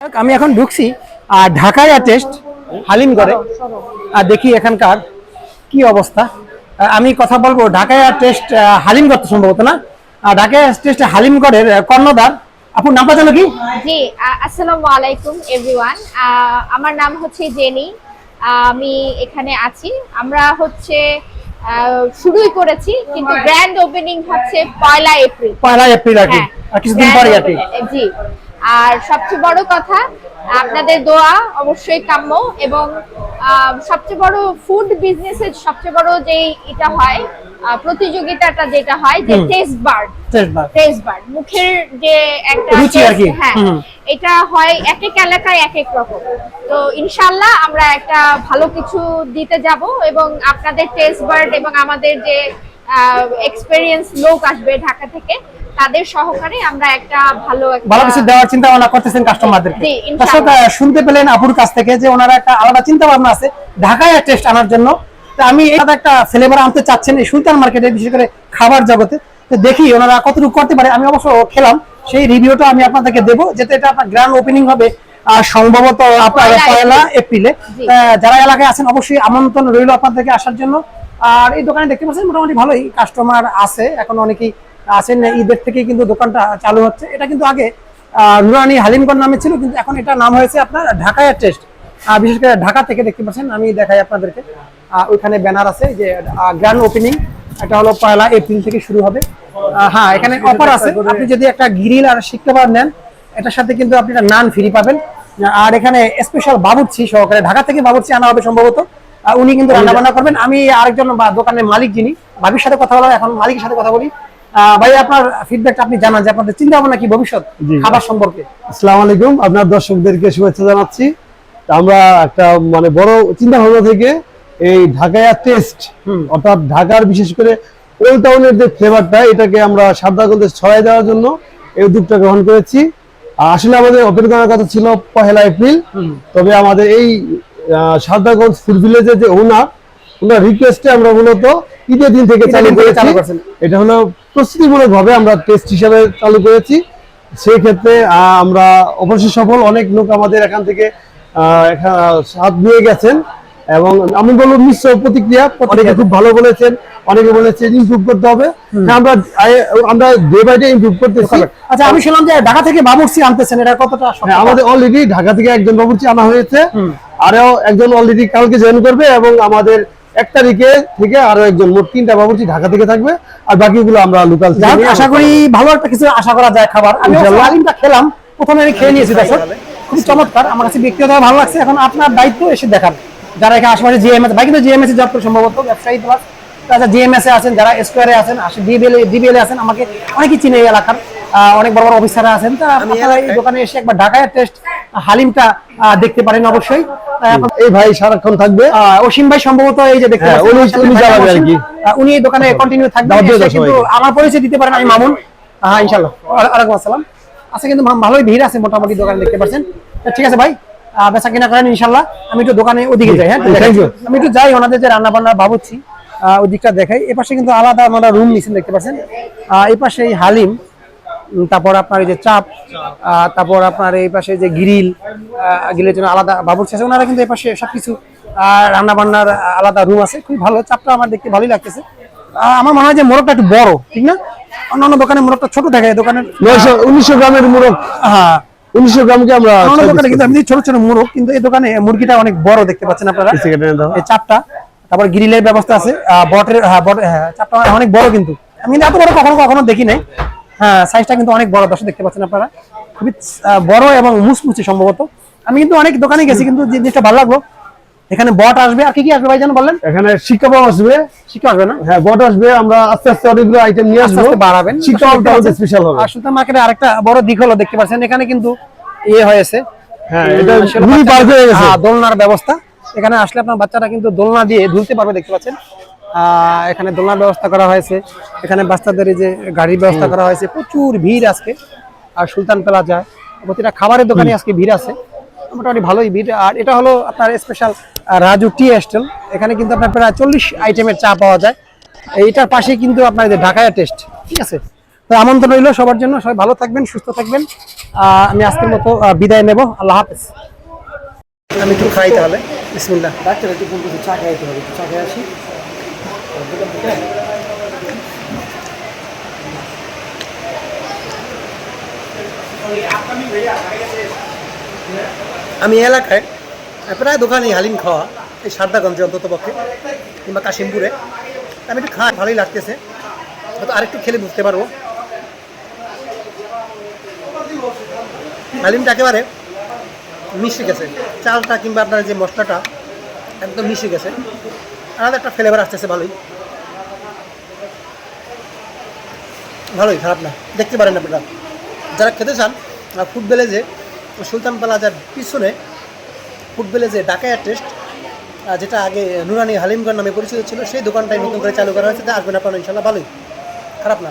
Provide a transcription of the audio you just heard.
আমি এখন ঢুকছি ঢাকায় টেস্ট হালিম করে দেখি এখানকার কি অবস্থা। আমি কথা বলবো ঢাকায় টেস্ট হালিম করতে সম্ভবত না ঢাকায় টেস্ট হালিম করের কর্ণধার আপুর নামটা জানো কি? জি, আসসালামু আলাইকুম এভরিওয়ান। আমার নাম হচ্ছে জেনি। আমি এখানে আছি। আমরা হচ্ছে শুরুই করেছি, কিন্তু গ্র্যান্ড ওপেনিং হচ্ছে 1 এপ্রিল। 1 এপ্রিল আর কি, কিছুদিন পরে আর কি। জি, আর সবচেয়ে বড় কথা আপনাদের দোয়া অবশ্যই কাম্য, এবং সবচেয়ে বড় ফুড বিজনেসের সবচেয়ে বড় যে এটা হয় প্রতিযোগিতাটা যেটা হয় যে টেস্ট বার্ড মুখের যে একটা রুচি আর কি। হ্যাঁ, এটা হয় এক এক এলাকায় এক এক রকম। তো ইনশাআল্লাহ আমরা একটা ভালো কিছু দিতে যাব, এবং আপনাদের টেস্ট বার্ড এবং আমাদের যে এক্সপেরিয়েন্স লোক আসবে ঢাকা থেকে তাদের সহকারে আমরা একটা ভালো কিছু দেওয়ার চিন্তা ভাবনা করতেছেন কাস্টমারদেরকে। দর্শক শুনতে পেলেন আপুর কাছ থেকে যে ওনারা একটা আলাদা চিন্তা ভাবনা আছে ঢাকায় টেস্ট আনার জন্য। তো আমি একটা ফ্লেভার আনতে চাচ্ছেন এই সুলতান মার্কেটে, বিশেষ করে খাবার জগতে। তো দেখি ওনারা কতটুকু করতে পারে। আমি অবশ্য খেলাম, সেই রিভিউটা আমি আপনাদেরকে দেবো, যেটা এটা আপনার গ্র্যান্ড ওপেনিং হবে সম্ভবত আপনার 1 এপ্রিলে। যারা এলাকায় আছেন অবশ্যই আমন্ত্রণ রইল আপনাদেরকে আসার জন্য। আর এই দোকানে দেখতে পাচ্ছেন মোটামুটি ভালোই কাস্টমার আছে, এখন অনেকেই আছেন। ঈদের থেকে কিন্তু দোকানটা চালু হচ্ছে। এটা কিন্তু আগে নুরানি হালিমগঞ্জ নামে ছিল, কিন্তু এখন এটা নাম হয়েছে আপনার ঢাকায় টেস্ট। বিশেষ করে ঢাকা থেকে দেখতে পাচ্ছেন, আমি দেখাই আপনাদেরকে। ওইখানে ব্যানার আছে যে গ্র্যান্ড ওপেনিং, এটা হলো 1 এপ্রিল থেকে শুরু হবে। হ্যাঁ, এখানে অফার আছে। আপনি যদি একটা গ্রিল আর শিককাবাব নেন, এটার সাথে কিন্তু আপনি একটা নান ফ্রি পাবেন। আর এখানে স্পেশাল বাবুর্চি সহকারে ঢাকা থেকে বাবুর্চি আনা হবে সম্ভবত। উনি কিন্তু রান্না বান্না করবেন। আমি আরেকজন দোকানের মালিক যিনি, ভাবির সাথে কথা বললাম, এখন মালিকের সাথে কথা বলি। ভাই, আপনার ফিডব্যাকটা আপনি জানান যে আপনাদের চিন্তা ভাবনা কি ভবিষ্যৎ খাবার সম্পর্কে। আসসালামু আলাইকুম, আপনার দর্শকদেরকে শুভেচ্ছা জানাচ্ছি। আমরা একটা বড় চিন্তা ভাবনা থেকে এই ঢাকায় টেস্ট, অর্থাৎ ঢাকার বিশেষ করে ওল্ড টাউনের যে ফ্লেভারটা, এটাকে আমরা সাদ্দাগঞ্জে ছড়াই দেওয়ার জন্য এই উদ্যোগটা গ্রহণ করেছি। আসলে আমাদের ওপেন করার কথা ছিল 1 এপ্রিল, তবে আমাদের এই সাদ্দাগঞ্জ ফুড ভিলেজের যে ওনার রিকোয়েস্টে আমরা মূলত ঈদের দিন থেকে চালু করেছি। এটা হলো প্রস্তুতিমূলক ভাবে আমরা টেস্ট হিসাবে চালু করেছি। সেই ক্ষেত্রে আমরা অবশ্যই সফল। অনেক লোক আমাদের এখান থেকে স্বাদ নিয়ে গেছেন, এবং আমি বলবো মিশ্র প্রতিক্রিয়া। অনেকে খুব ভালো বলেছেন, অনেকে বলেছেন ইমপ্রুভ করতে হবে। আমরা ডে বাই ডে ইমপ্রুভ করতেছি। আচ্ছা, আমি শুনলাম যে ঢাকা থেকে বাবুর্চি আনতেছেন, এটা কতটা? আমাদের অলরেডি ঢাকা থেকে একজন বাবুর্চি আনা হয়েছে, আরো একজন অলরেডি কালকে জয়েন করবে, এবং আমাদের 1 তারিখে থেকে আরো একজন, মোট 3টা বাবুর্চি ঢাকা থেকে থাকবে, আর বাকিগুলো আমরা লোকাল। আশা করি ভালো একটা কিছু আশা করা যায় খাবার। আমি হালিমটা খেলাম, প্রথমে আমি খেয়ে নিয়েছি দর্শক, খুব চমৎকার। আমার কাছে ব্যক্তিগতভাবে ভালো লাগছে। এখন আপনার দায়িত্ব এসে দেখার, যারা এখানে আশেপাশে জিএমএস, ভাই কিন্তু জিএমএস জব করে সম্ভবত, ব্যবসায়ী প্লাস। তাছাড়া জিএমএস এ আছেন, যারা স্কোয়ারে আছেন, ডিবিএল এ আছেন, আমাকে অনেকেই চিনে এই এলাকার অনেক বড় বড় অফিসাররা আছেন। তা আপনারা এই দোকানে এসে একবার ঢাকায় টেস্ট হালিমটা দেখতে পারেন অবশ্যই। এই ভাই সারাক্ষণ থাকবে, অসীম ভাই সম্ভবত এই যে দেখতে উনি এই দোকানে কন্টিনিউ থাকবেন। কিন্তু আমার পরিচয় দিতে পারেন, আমি মামুন। হ্যাঁ, ইনশাআল্লাহ। ওয়ালাইকুম আসসালাম। আচ্ছা, কিন্তু ভালোই ভিড় আছে মোটামুটি দোকানে, দেখতে পাচ্ছেন। ঠিক আছে ভাই, বেচা কিনা করেন ইনশাআল্লাহ। আমি একটু দোকানে ওদিকে যাই। হ্যাঁ, আমি একটু যাই, ওনাদের যে রান্না বান্না ভাবুচ্ছি ওই দিকটা দেখাই। এপাশে কিন্তু আলাদা আমরা রুম নিচ্ছেন, দেখতে পাচ্ছেন। এই পাশে এই হালিম, তারপর আপনার এই যে চাপ, তারপর আপনার এই পাশে যে গ্রিলের জন্য আলাদা বাবুর্চি আছে। ওনারা কিন্তু এই পাশে সবকিছু রান্না বান্নার আলাদা রুম আছে। খুবই ভালো, চাপটা আমার দেখতে ভালোই লাগতেছে। আমার মনে হয় যে মোরগটা একটু বড়, ঠিক না? অন্যান্য দোকানে মোরগটা ছোট থাকে, দোকানের 1900 গ্রামের মোরগ। হ্যাঁ, 1900 গ্রামকে আমরা দোকানে কিন্তু এমনি ছোট ছোট মোরগ, কিন্তু এই দোকানে মুরগিটা অনেক বড়, দেখতে পাচ্ছেন আপনারা। এই চাপটা, তারপর গ্রিলের ব্যবস্থা আছে, বটের চাপটা অনেক বড়, কিন্তু আমি এত বড় কখনো দেখি নাই। হ্যাঁ, সাইজটা কিন্তু অনেক বড়, দর্শক দেখতে পাচ্ছেন আপনারা, খুবই বড় এবং মুচমুচে সম্ভবত। আমি কিন্তু অনেক দোকানে গেছি, কিন্তু যে জিনিসটা ভালো লাগলো, এখানে বট আসবে। আর কি আসবে ভাই জানো বললেন? এখানে শিকাবাব আসবে। শিকা আসবে না? হ্যাঁ, বট আসবে। আমরা আস্তে আস্তে অনেকগুলো আইটেম নিয়ে আসবো, বাড়াবেন। শিকাবাবটা আমাদের স্পেশাল হবে। আর সুলতান মার্কেটে আরেকটা বড় দিক হলো, দেখতে পাচ্ছেন এখানে কিন্তু হয়েছে। হ্যাঁ, এটা মিনি পার্ক হয়ে গেছে, দোলনার ব্যবস্থা। এখানে আসলে আপনার বাচ্চারা কিন্তু দোলনা দিয়ে ঝুলতে পারবে, দেখতে পাচ্ছেন। এখানে দোলনার ব্যবস্থা করা হয়েছে। এখানে বাচ্চাদের যে গাড়ির ব্যবস্থা করা হয়েছে। প্রচুর ভিড় আজকে। আর সুলতান প্লাজায় প্রতিটা খাবারের দোকানে আজকে ভিড় আছে, মোটামুটি ভালোই ভিড়। আর এটা হলো আপনার স্পেশাল রাজু টি স্টল। এখানে কিন্তু আপনার প্রায় 40 আইটেমের চা পাওয়া যায়। এইটার পাশে কিন্তু আপনার ঢাকায় টেস্ট, ঠিক আছে। তো আমন্ত্রণ রইল সবার জন্য, সবাই ভালো থাকবেন, সুস্থ থাকবেন। আমি আজকের মতো বিদায় নেব, আল্লাহ হাফেজ। আমি একটু খাই তাহলে, বিসমিল্লাহ। ডাক্তার একটু ফোন করছে, চা খাইতে হবে, চা খেয়ে আসি। আমি এই এলাকায় প্রায় দোকানে হালিম খাওয়া, এই সারদাগঞ্জে অন্তত পক্ষে কিংবা কাশিমপুরে। আমি একটু খাই, ভালোই লাগতেছে, হয়তো আরেকটু খেলে বুঝতে পারবো। হালিমটা একেবারে মিশে গেছে, চালটা কিংবা আপনার যে মশলাটা একদম মিশে গেছে, আলাদা একটা ফ্লেভার আসতেছে, ভালোই ভালোই, খারাপ না। দেখতে পারেন আপনারা যারা খেতে চান, ফুড ভিলেজে সুলতান প্লাজার পিছনে ফুড ভিলেজে ঢাকায়া টেস্ট, যেটা আগে নুরানি হালিমগঞ্জ নামে পরিচিত ছিল, সেই দোকানটাই নতুন করে চালু করা হয়েছে। তা আসবেন আপনারা, ইনশাল্লাহ ভালোই, খারাপ না।